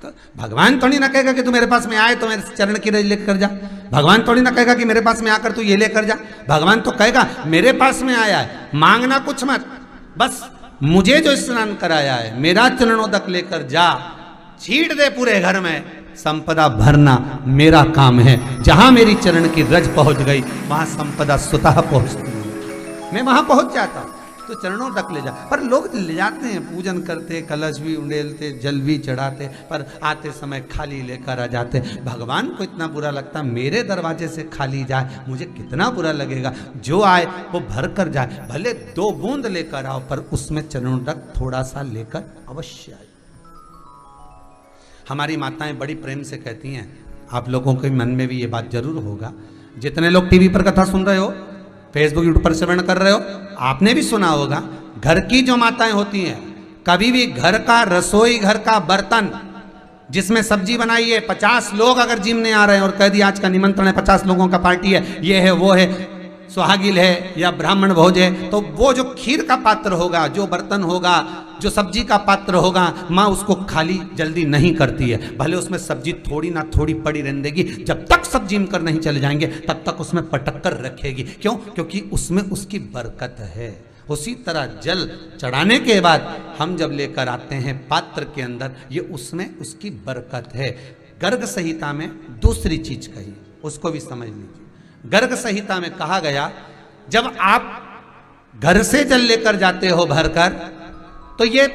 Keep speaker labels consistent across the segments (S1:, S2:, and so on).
S1: तो भगवान थोड़ी ना कहेगा कि तू मेरे पास में आए तो मेरे चरण की रज लेकर जा। भगवान थोड़ी ना कहेगा कि मेरे पास में आकर तू ये लेकर जा। भगवान तो कहेगा मेरे पास में आया है, मांगना कुछ मत, बस मुझे जो स्नान कराया है मेरा चरणोदक लेकर जा, छीट दे पूरे घर में, संपदा भरना मेरा काम है। जहां मेरी चरण की रज पहुंच गई वहां संपदा स्वतः पहुंचती है, मैं वहां पहुंच जाता हूं। तो चरणों तक ले जा, पर लोग ले जाते हैं, पूजन करते, कलश भी उंडेलते, जल भी चढ़ाते, पर आते समय खाली लेकर आ जाते। भगवान को इतना बुरा लगता, मेरे दरवाजे से खाली जाए मुझे कितना बुरा लगेगा। जो आए वो भर कर जाए, भले 2 बूंद लेकर आओ पर उसमें चरणों तक थोड़ा सा लेकर अवश्य आए। हमारी माताएं बड़ी प्रेम से कहती हैं, आप लोगों के मन में भी ये बात जरूर होगा, जितने लोग टीवी पर कथा सुन रहे हो, फेसबुक यूट्यूब पर श्रवण कर रहे हो, आपने भी सुना होगा, घर की जो माताएं होती हैं, कभी भी घर का रसोई घर का बर्तन जिसमें सब्जी बनाई है, 50 लोग अगर जिमने आ रहे हैं और कह दिया आज का निमंत्रण है, 50 लोगों का पार्टी है, ये है वो है, सुहागिल है या ब्राह्मण भोज है, तो वो जो खीर का पात्र होगा, जो बर्तन होगा, जो सब्जी का पात्र होगा, माँ उसको खाली जल्दी नहीं करती है। भले उसमें सब्जी थोड़ी ना थोड़ी पड़ी रहने देगी, जब तक सब जिम कर नहीं चले जाएंगे तब तक उसमें पटक कर रखेगी। क्यों? क्योंकि उसमें उसकी बरकत है। उसी तरह जल चढ़ाने के बाद हम जब लेकर आते हैं पात्र के अंदर, ये उसमें उसकी बरकत है। गर्ग संहिता में दूसरी चीज कही, उसको भी समझ लीजिए। गर्ग संहिता में कहा गया, जब आप घर से जल लेकर जाते हो भरकर, तो ये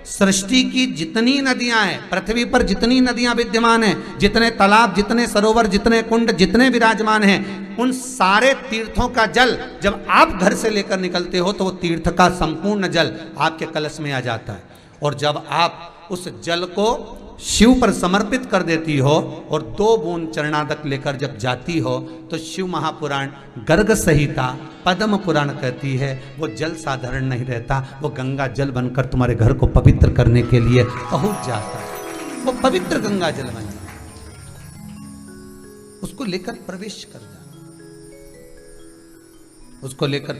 S1: सृष्टि की जितनी नदियां हैं, पृथ्वी पर जितनी नदियां विद्यमान हैं, जितने तालाब, जितने सरोवर, जितने कुंड, जितने विराजमान हैं, उन सारे तीर्थों का जल जब आप घर से लेकर निकलते हो तो वो तीर्थ का संपूर्ण जल आपके कलश में आ जाता है। और जब आप उस जल को शिव पर समर्पित कर देती हो और 2 बूंद चरणादक लेकर जब जाती हो, तो शिव महापुराण गर्ग संहिता पद्म पुराण कहती है, वो जल साधारण नहीं रहता, वो गंगा जल बनकर तुम्हारे घर को पवित्र करने के लिए पहुंच जाता है। वो पवित्र गंगा जल बन जाता, उसको लेकर प्रवेश कर जा, उसको लेकर